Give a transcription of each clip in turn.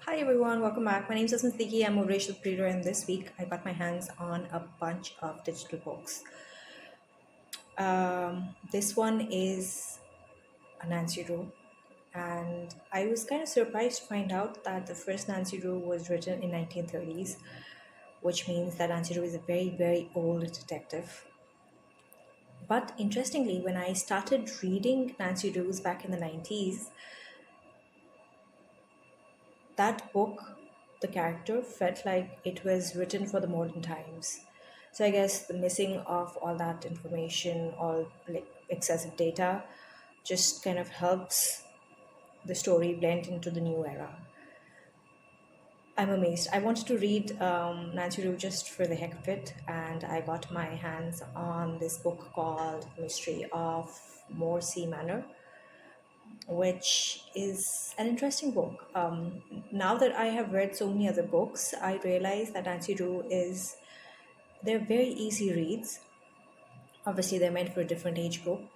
Hi everyone, welcome back. My name is Siddiqui. I'm a racial reader, and this week I got my hands on a bunch of digital books. This one is a Nancy Drew, and I was kind of surprised to find out that the first Nancy Drew was written in 1930s, which means that Nancy Drew is a very, very old detective. But interestingly, when I started reading Nancy Drews back in the 90s, that book, the character, felt like it was written for the modern times. So I guess the missing of all that information, all like excessive data, just kind of helps the story blend into the new era. I'm amazed. I wanted to read Nancy Drew just for the heck of it, and I got my hands on this book called Mystery of Moorsea Manor, which is an interesting book. Now that I have read so many other books, I realize that Nancy Drew is they're very easy reads. Obviously, they're meant for a different age group,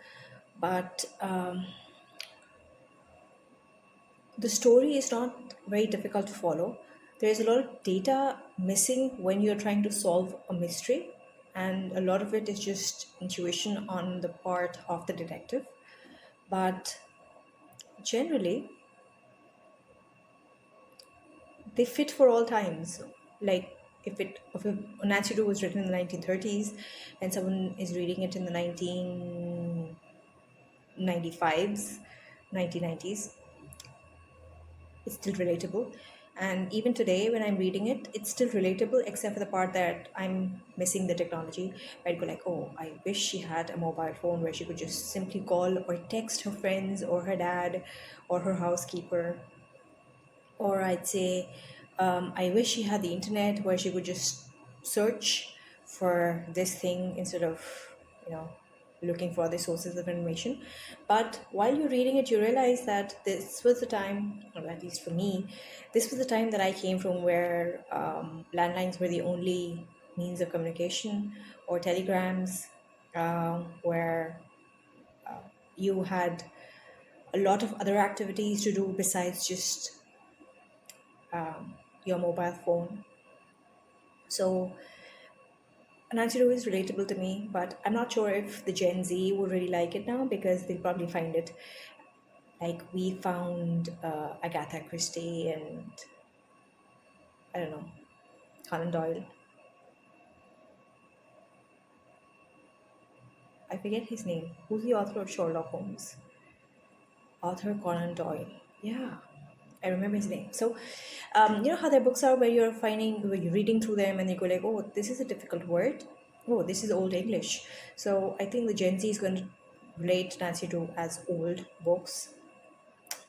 but the story is not very difficult to follow. There is a lot of data missing when you're trying to solve a mystery, and a lot of it is just intuition on the part of the detective. But generally, they fit for all times. Like if Nancy Drew was written in the 1930s and someone is reading it in the 1995s, 1990s, it's still relatable. And even today, when I'm reading it, it's still relatable, except for the part that I'm missing the technology. I'd go like, oh, I wish she had a mobile phone where she could just simply call or text her friends or her dad or her housekeeper. Or I'd say, I wish she had the internet where she could just search for this thing instead of, you know, looking for other sources of information. But while you're reading it, you realize that this was the time, or at least for me, this was the time that I came from where landlines were the only means of communication, or telegrams, where you had a lot of other activities to do besides just your mobile phone. So Nancy Drew is relatable to me, but I'm not sure if the Gen Z would really like it now because they'll probably find it like we found Agatha Christie and I don't know, Conan Doyle. I forget his name. Who's the author of Sherlock Holmes? Arthur Conan Doyle. Yeah, I remember his name. So, you know how their books are where where you're reading through them and you go like, oh, this is a difficult word. Oh, this is Old English. So I think the Gen Z is going to relate Nancy Drew as old books.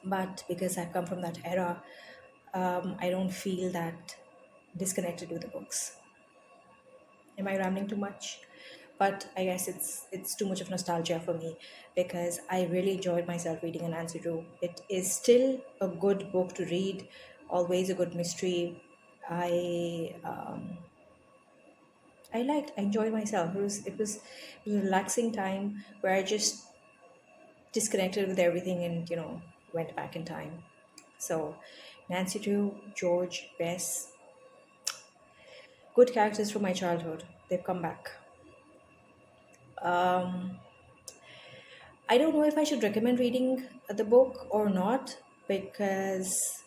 But because I come from that era, I don't feel that disconnected with the books. Am I rambling too much? But I guess it's too much of nostalgia for me because I really enjoyed myself reading an Nancy Drew. It is still a good book to read, always a good mystery. I I enjoyed myself. It was a relaxing time where I just disconnected with everything and went back in time. So Nancy Drew, George, Bess, good characters from my childhood. They've come back. Um, I don't know if I should recommend reading the book or not because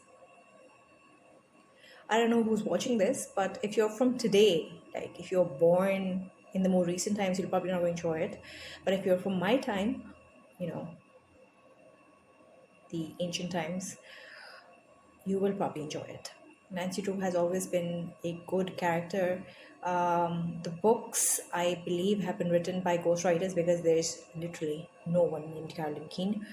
I don't know who's watching this, but if you're from today, like if you're born in the more recent times, you'll probably not enjoy it. But if you're from my time, you know, the ancient times, you will probably enjoy it. Nancy Drew has always been a good character. The books, I believe, have been written by ghostwriters because there's literally no one named Carolyn Keene.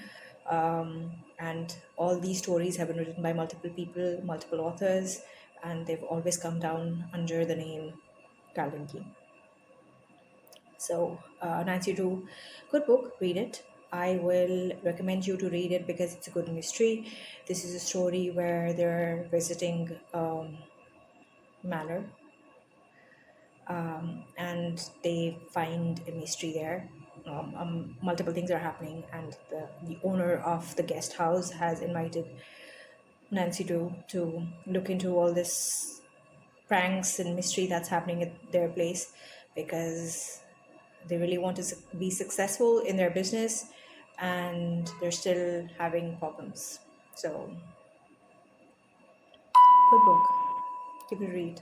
And all these stories have been written by multiple people, multiple authors, and they've always come down under the name Carolyn Keene. So, Nancy Drew, good book, read it. I will recommend you to read it because it's a good mystery. This is a story where they're visiting Manor and they find a mystery there. Multiple things are happening, and the owner of the guest house has invited Nancy Drew to look into all this pranks and mystery that's happening at their place, because they really want to be successful in their business and they're still having problems. So, good book. Give it a read.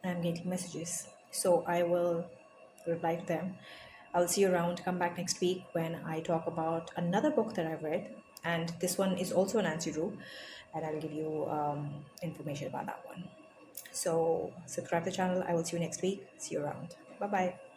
I'm getting messages. So, I will reply to them. I'll see you around. Come back next week when I talk about another book that I've read. And this one is also an Nancy Drew. And I'll give you information about that one. So, subscribe to the channel. I will see you next week. See you around. Bye bye.